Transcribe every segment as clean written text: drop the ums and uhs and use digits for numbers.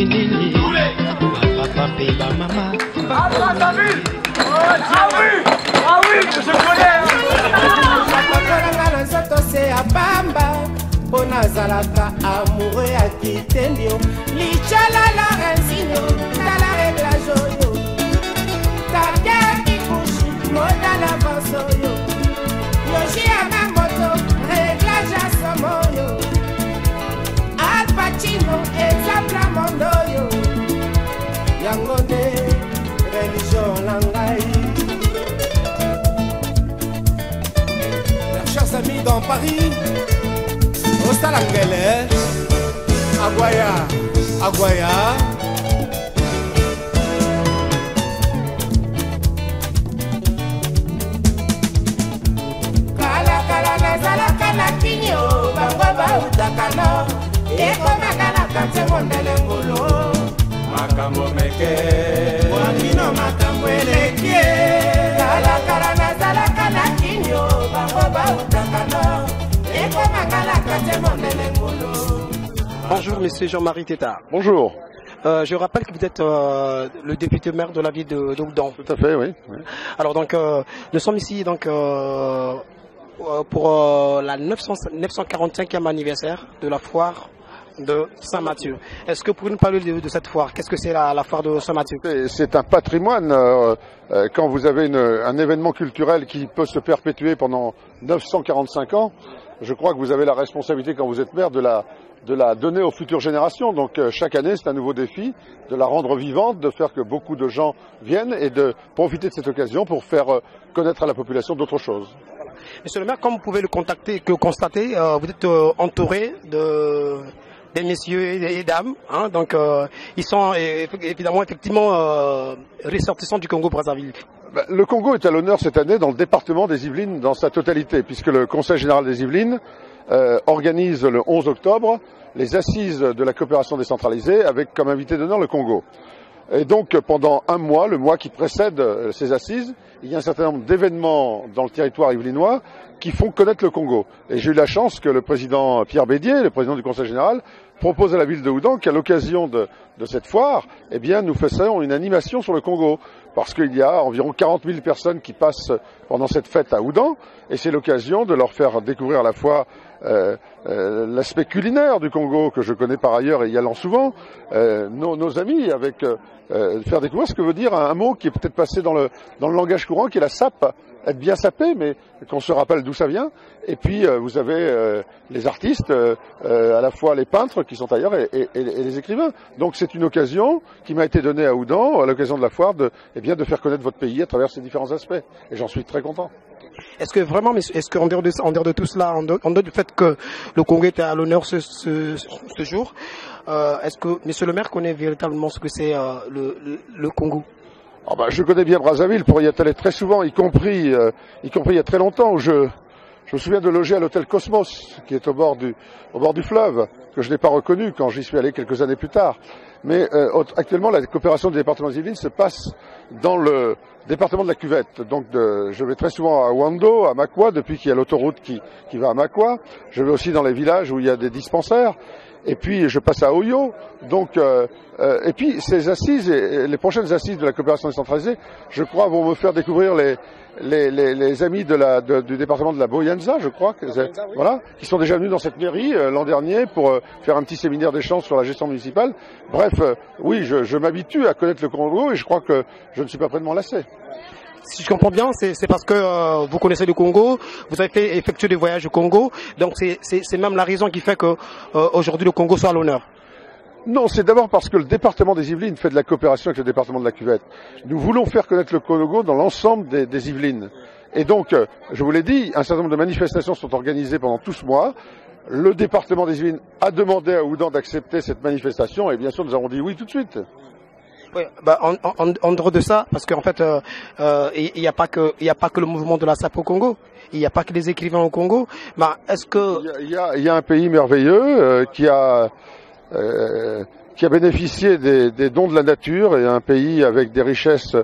nini papa pe ba mama. Ah oui, je connais. C'est à Bamba, Bonazalaka, amoureux à Kitendio, Lichala la Renzinho, Tala Regla Joyo, Taka Kikushi, Moda la Bansoyo, Yoshi Amamoto, Réglage à Somoyo, Al Pacino, exemple à Mondoyo, Yangone, religion Langai. Chers amis dans Paris, au Salangele, Aguaya, Aguaya. Kala kala nazala kala kinyo, bango bautakano, eko makala kante mondele ngolo. Makambo meke, wakino makambo elekie. Kala kala nazala kala kinyo, bango bautakano, eko makala kante mondele ngolo. Bonjour, monsieur Jean-Marie Tétard. Bonjour. Je rappelle que vous êtes le député maire de la ville de Oudan. Tout à fait, oui. Alors donc, nous sommes ici donc pour la 945e anniversaire de la foire de Saint-Mathieu. Est-ce que vous pouvez nous parler de cette foire? Qu'est-ce que c'est la foire de Saint-Mathieu? C'est un patrimoine. Quand vous avez un événement culturel qui peut se perpétuer pendant 945 ans, je crois que vous avez la responsabilité, quand vous êtes maire, de la donner aux futures générations. Donc chaque année, c'est un nouveau défi, de la rendre vivante, de faire que beaucoup de gens viennent et de profiter de cette occasion pour faire connaître à la population d'autres choses. Monsieur le maire, comme vous pouvez le constater, vous êtes entouré des messieurs et dames, hein, donc ils sont effectivement ressortissants du Congo-Brazzaville. Le Congo est à l'honneur cette année dans le département des Yvelines dans sa totalité, puisque le Conseil général des Yvelines organise le 11 octobre les assises de la coopération décentralisée avec comme invité d'honneur le Congo. Et donc pendant un mois, le mois qui précède ces assises, il y a un certain nombre d'événements dans le territoire yvelinois qui font connaître le Congo. Et j'ai eu la chance que le président Pierre Bédier, le président du Conseil général, propose à la ville de Oudan qu'à l'occasion de cette foire, eh bien, nous fassions une animation sur le Congo. Parce qu'il y a environ 40 000 personnes qui passent pendant cette fête à Oudan, et c'est l'occasion de leur faire découvrir à la fois l'aspect culinaire du Congo, que je connais par ailleurs et y allant souvent, nos amis, avec faire découvrir ce que veut dire un mot qui est peut-être passé dans le langage courant, qui est la sape, être bien sapé, mais qu'on se rappelle d'où ça vient. Et puis vous avez les artistes, à la fois les peintres qui sont ailleurs et les écrivains. Donc c'est une occasion qui m'a été donnée à Oudan, à l'occasion de la foire, de faire connaître votre pays à travers ses différents aspects. Et j'en suis très content. Est-ce que vraiment, est-ce qu'en dehors de tout cela, en dehors du fait que le Congo était à l'honneur ce jour, est-ce que Monsieur le maire connaît véritablement ce que c'est le Congo? Je connais bien Brazzaville pour y être allé très souvent, y compris il y a très longtemps, où je me souviens de loger à l'hôtel Cosmos, qui est au bord du fleuve, que je n'ai pas reconnu quand j'y suis allé quelques années plus tard. Mais actuellement, la coopération des départements des Yvelines se passe dans le département de la Cuvette. Donc je vais très souvent à Wando, à Makwa, depuis qu'il y a l'autoroute qui va à Makwa. Je vais aussi dans les villages où il y a des dispensaires. Et puis je passe à Oyo. Donc et puis ces assises, et les prochaines assises de la coopération décentralisée, je crois, vont me faire découvrir les amis du département de la Boyanza, je crois, voilà, qui sont déjà venus dans cette mairie l'an dernier pour faire un petit séminaire d'échange sur la gestion municipale. Bref, oui, je m'habitue à connaître le Congo et je crois que je ne suis pas prêt de m'en lasser. Si je comprends bien, c'est parce que vous connaissez le Congo, vous avez effectué des voyages au Congo, donc c'est même la raison qui fait que aujourd'hui le Congo soit à l'honneur. Non, c'est d'abord parce que le département des Yvelines fait de la coopération avec le département de la Cuvette. Nous voulons faire connaître le Congo dans l'ensemble des Yvelines. Et donc, je vous l'ai dit, un certain nombre de manifestations sont organisées pendant tout ce mois. Le département des Yvelines a demandé à Oudan d'accepter cette manifestation et bien sûr nous avons dit oui tout de suite. Oui, en dehors de ça, parce qu'en fait, il n'y a pas que le mouvement de la SAP au Congo, il n'y a pas que les écrivains au Congo. Est-ce que il y a un pays merveilleux qui a bénéficié des dons de la nature, et un pays avec des richesses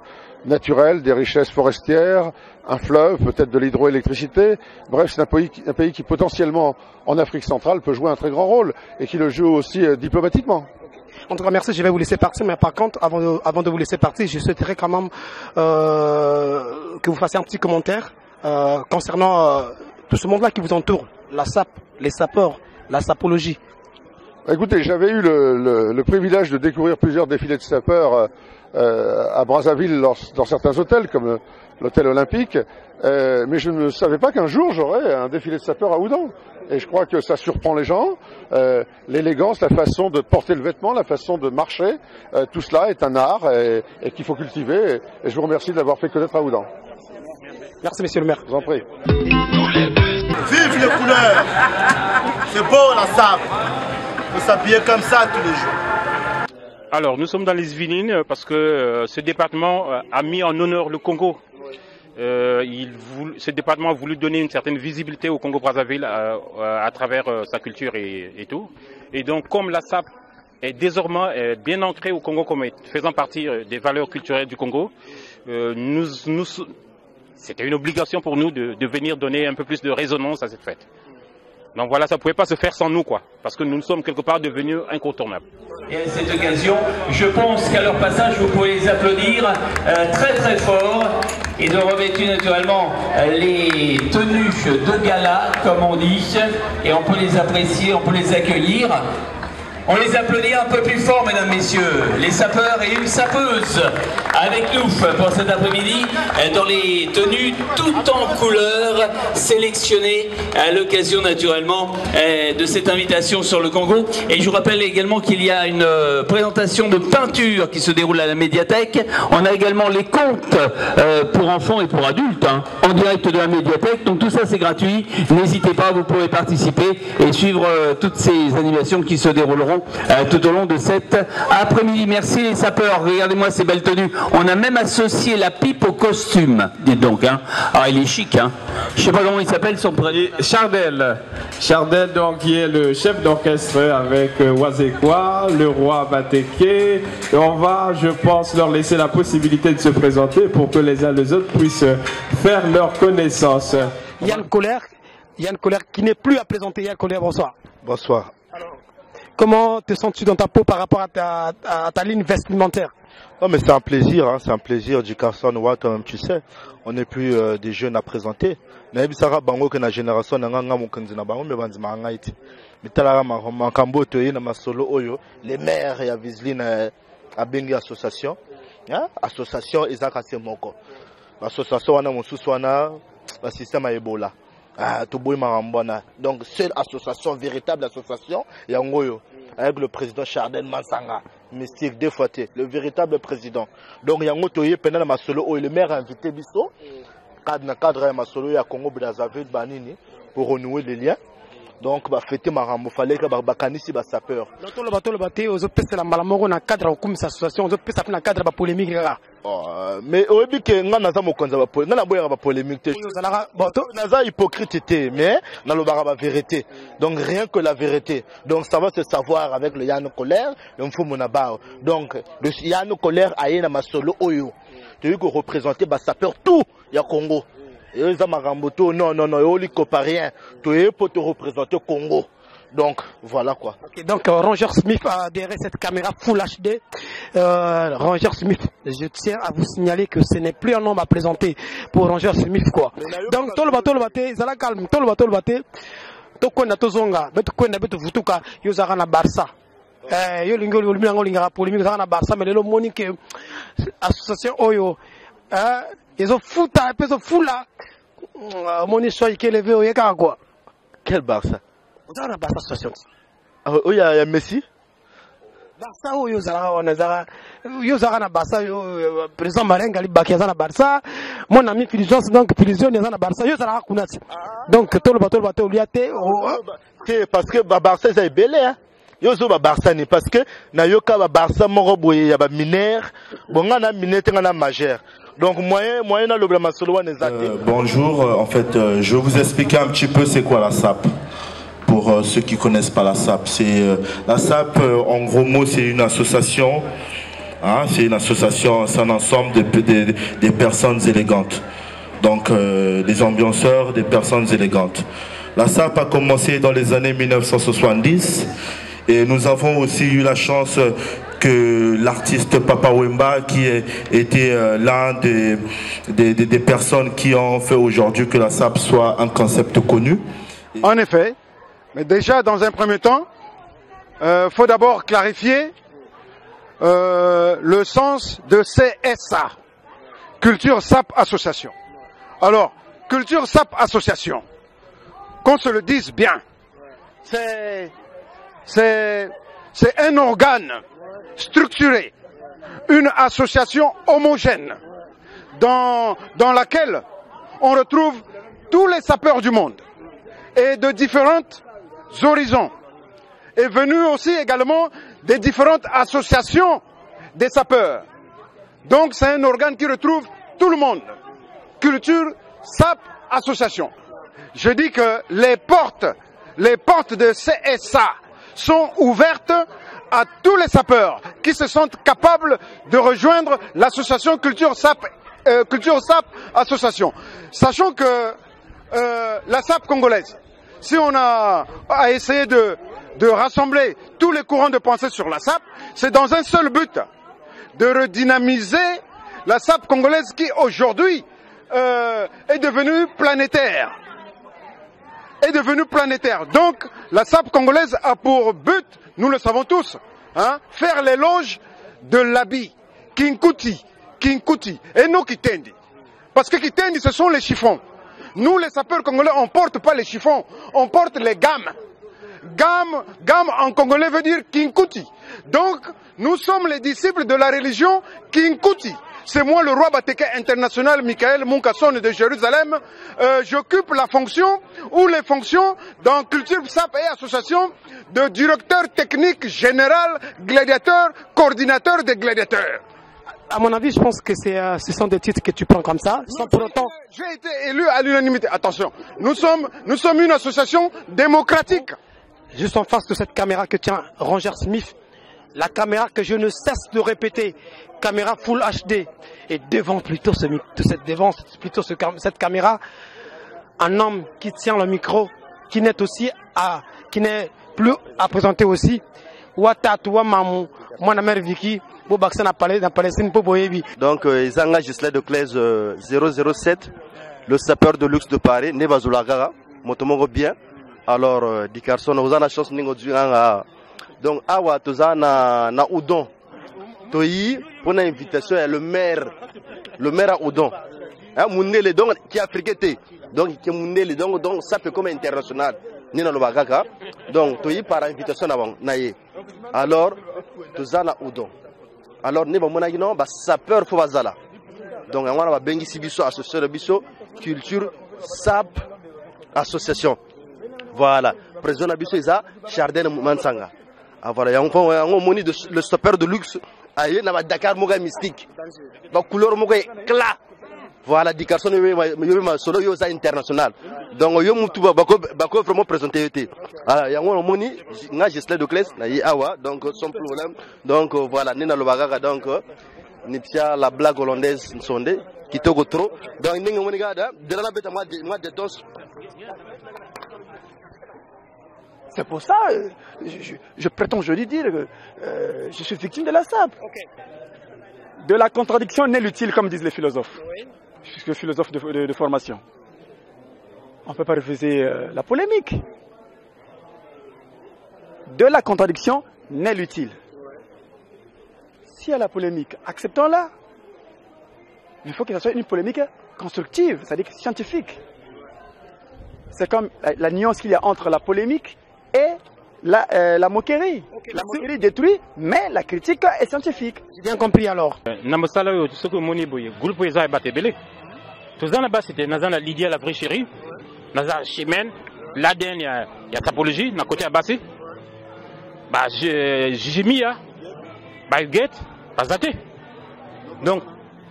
naturelles, des richesses forestières, un fleuve, peut-être de l'hydroélectricité. Bref, c'est un pays qui potentiellement en Afrique centrale peut jouer un très grand rôle et qui le joue aussi diplomatiquement. En tout cas, merci, je vais vous laisser partir, mais par contre, avant de vous laisser partir, je souhaiterais quand même que vous fassiez un petit commentaire concernant tout ce monde-là qui vous entoure, la SAP, les sapeurs, la sapologie. Écoutez, j'avais eu le privilège de découvrir plusieurs défilés de sapeurs à Brazzaville dans certains hôtels, comme l'hôtel Olympique, mais je ne savais pas qu'un jour j'aurais un défilé de sapeurs à Oudan. Et je crois que ça surprend les gens, l'élégance, la façon de porter le vêtement, la façon de marcher, tout cela est un art et qu'il faut cultiver. Et je vous remercie de l'avoir fait connaître à Oudan. Merci, monsieur le maire. Je vous en prie. Vive les couleurs. C'est beau la SAP. Il faut s'habiller comme ça tous les jours. Alors, nous sommes dans les Yvelines parce que ce département a mis en honneur le Congo. Ce département a voulu donner une certaine visibilité au Congo-Brazzaville à travers sa culture et tout. Et donc, comme la SAP est désormais bien ancrée au Congo comme faisant partie des valeurs culturelles du Congo, c'était une obligation pour nous de venir donner un peu plus de résonance à cette fête. Donc voilà, ça ne pouvait pas se faire sans nous, quoi, parce que nous sommes quelque part devenus incontournables. Et à cette occasion, je pense qu'à leur passage, vous pouvez les applaudir très très fort et de revêtir naturellement les tenues de gala, comme on dit, et on peut les apprécier, on peut les accueillir. On les applaudit un peu plus fort, mesdames, messieurs, les sapeurs et une sapeuse avec nous pour cet après-midi dans les tenues tout en couleur sélectionnées à l'occasion naturellement de cette invitation sur le Congo. Et je vous rappelle également qu'il y a une présentation de peinture qui se déroule à la médiathèque. On a également les contes pour enfants et pour adultes en direct de la médiathèque. Donc tout ça c'est gratuit. N'hésitez pas, vous pourrez participer et suivre toutes ces animations qui se dérouleront tout au long de cet après-midi. Merci les sapeurs, regardez-moi ces belles tenues. On a même associé la pipe au costume, dites donc. Ah, il est chic, Je sais pas comment il s'appelle son prénom. Chardel. Chardel, donc, qui est le chef d'orchestre avec Wazekwa, le roi Bateke. Et on va, je pense, leur laisser la possibilité de se présenter pour que les uns les autres puissent faire leur connaissance. Yann Colère qui n'est plus à présenter. Yann Colère, bonsoir. Bonsoir. Alors, comment te sens-tu dans ta peau par rapport à ta ligne vestimentaire? Non mais c'est un plaisir du Carson Wa, toi-même tu sais. On n'est plus des jeunes à présenter. Mais bisara bango que na génération nganga mukanzi na bango mebanzi mangaiti. Mitala makambo toye na masolo oyo les maires ya Vizline a bengi association. Association ezaka semoko. Association wana mususu wana ba système a Ebola. Donc seule association, véritable association, Yangoyo, avec le président Chardel Mansanga, mystique deux fois le véritable président. Donc Yango Toye pendant ma solo, le maire a invité Bisso, cadre ma solo à Congo Brazzaville Banini pour renouer les liens. Donc bah fêter Marambo, fallait que bakanisi ba sapeur. Dans le bateau aux autres c'est la malamoro na cadre comme association, aux autres c'est na cadre ba polémique là. Mais au début que nga naza mokonza ba polémique, nga na boya ba polémique te. Naza hypocrite te, mais na lo ba vérité. Donc rien que la vérité. Donc ça va se savoir avec le Yann Colère, le Mfumu Nabao. Donc le Yann Colère a na masolo oyo. Tu veux que représenter ba sapeur tout ya Congo. Et les Amaramboto, non, ils ne rien. Tu es pour te représenter Congo. Donc, voilà quoi. Okay, donc, Ranger Smith a derrière cette caméra Full HD. Ranger Smith, je tiens à vous signaler que ce n'est plus un nom à présenter pour Ranger Smith quoi. Donc, tout le bateau, Zala calme, tout le bateau, Tokona Tozonga, Betokona Betufutuka, Yozarana Barça. Yo linga polémique Zara Barça, mais le monique association Oyo. Ils ont foutu un peu de fou là. Mon histoire qui est levé au Yaka quoi. Quel Barça? Vous avez un Barça association. Il y a Messi. Barça ou Yozara na Barça, président Marenga Libakiaza na Barça. Mon ami Fulgence donc Fulgence na Barça. Yozara Kunati. Donc tout le bateau liaté. Parce que Barça c'est belé hein. Yozo ba Barça ni parce que na yoka ba Barça moko boye ya ba mineur. Bonga na mineur tenga na majeur. Donc moyen na lobla masolo wana ezate. Bonjour, en fait je vais vous expliquer un petit peu c'est quoi la SAP. Pour ceux qui connaissent pas la SAP, c'est la SAP en gros mots c'est une association. C'est une association, c'est un ensemble des personnes élégantes. Donc des ambianceurs, des personnes élégantes. La SAP a commencé dans les années 1970 Et nous avons aussi eu la chance que l'artiste Papa Wemba, qui était l'un des personnes qui ont fait aujourd'hui que la SAP soit un concept connu. En effet, mais déjà dans un premier temps, faut d'abord clarifier le sens de CSA, Culture SAP Association. Alors, Culture SAP Association, qu'on se le dise bien, c'est un organe structuré, une association homogène dans laquelle on retrouve tous les sapeurs du monde et de différents horizons, est venu aussi également des différentes associations des sapeurs. Donc c'est un organe qui retrouve tout le monde. Culture SAP Association. Je dis que les portes de CSA sont ouvertes à tous les sapeurs qui se sentent capables de rejoindre l'association Culture SAP Association. Sachant que la SAP congolaise, si on a essayé de rassembler tous les courants de pensée sur la SAP, c'est dans un seul but, de redynamiser la SAP congolaise qui aujourd'hui est devenue planétaire. Donc la SAP congolaise a pour but, nous le savons tous, faire l'éloge de l'habit, Kinkuti, et non Kitendi. Parce que Kitendi, ce sont les chiffons. Nous, les sapeurs congolais, on ne porte pas les chiffons, on porte les gammes. Gamme en congolais veut dire Kinkuti. Donc, nous sommes les disciples de la religion Kinkuti. C'est moi le roi Bateke international Michael Munkasson de Jérusalem. J'occupe la fonction ou les fonctions dans Culture SAP et Association de directeur technique général, gladiateur, coordinateur des gladiateurs. À mon avis, je pense que ce sont des titres que tu prends comme ça, sans pour autant... J'ai été élu à l'unanimité. Attention, nous sommes une association démocratique. Juste en face de cette caméra que tient Roger Smith, la caméra que je ne cesse de répéter, caméra Full HD, et devant cette caméra, un homme qui tient le micro, qui n'est plus à présenter aussi, Watatua Mamou, mon amère Vicky, donc Zanga Gisela de Claise 007, le sapeur de luxe de Paris, Nevazulagara, Motomongo bien. Alors, Dicarson, nous avons la chance de donc, awa toza na Oudon. Toyi, pour une invitation, le maire à Oudon. Mounele, donc, qui a friqueté. Donc, qui Mounele, donc, ça peut comme international. Nina Lobagaka. Donc, Toyi par invitation avant, naïe. Alors, toza na Oudon. Alors, nous avons dit non, ça peur faut vazala. Donc, on va bengi sibiso association biso culture SAP association. Voilà, président Nabiso Isa, Chardin Mansanga. Ah voilà, on moni le sapeur de luxe, aïe, na Dakar moga mystique. Ba couleur moga éclat. Voilà, Dicarson yo solo yo za international. Donc yo mutu bako vraiment présenter yote. Ah, yango moni nga Gisela de Claise na yi awa, donc sans problème. Donc voilà, nina lobaga donc nipsia la blague hollandaise sonde qui togo trop. Donc ninga moni gada, de la bête moi de dos. C'est pour ça, je prétends joli dire que je suis victime de la SAP. Okay. De la contradiction naît l'utile, comme disent les philosophes. Oui. Je suis philosophe de formation. On ne peut pas refuser la polémique. De la contradiction naît l'utile. Ouais. S'il y a la polémique, acceptons-la. Il faut que ce soit une polémique constructive, c'est-à-dire scientifique. C'est comme la nuance qu'il y a entre la polémique et la moquerie. Okay, la moquerie détruit, mais la critique est scientifique. J'ai bien compris alors. Namosala yo soko moni boye groupe eza batebele. Tozana ba c'était nazana Lydia la vraie chérie. Naza Chimène, l'ADN il y a topologie na côté abassi. Ba Jimia, ba Huguette, bazate. Donc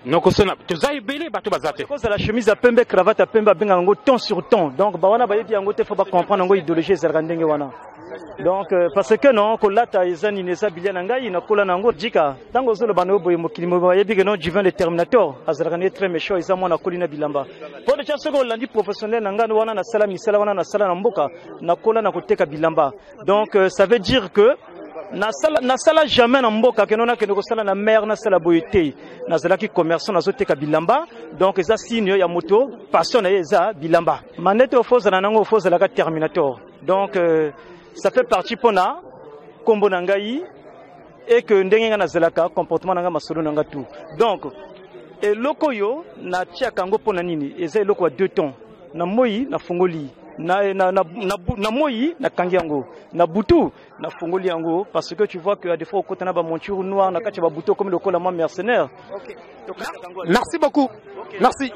nokosona tozayi belé bato bazate. Cause la chemise à pembe cravate à pembe benga ngo ton sur ton. Donc ba wana ba yedi yango te faut pas comprendre ngo idéologie ezalaka ndenge wana. Donc parce que non kolata ezani neza biliana ngai na kola nango dika tango zolo bano boye mokili mo yebi que non divin le terminator azalaka ne très méchant eza mwana kolina bilamba pour de chance ko landi professionnel nanga wana na sala misala wana na sala na mboka na kola na koteka bilamba. Donc ça veut dire que na sala jamais na mboka ke nona ke ko sala na mer na sala boyete na sala ki commerçant na zoteka bilamba. Donc eza signe ya moto passion na eza bilamba manete au foza na nango foza la ka terminator. Donc ça fait partie pona kombo nangai et que ndenge na zelaka comportement nanga masolo nanga tout. Donc et lokoyo na tia kango pona nini eza loko wa 2 tons na moyi na fungoli na moyi na kangiango na butu na fungoli yango parce que tu vois que à des fois au côté na ba monture noire na kati ba butu comme le cola mercenaire. Merci beaucoup. Merci.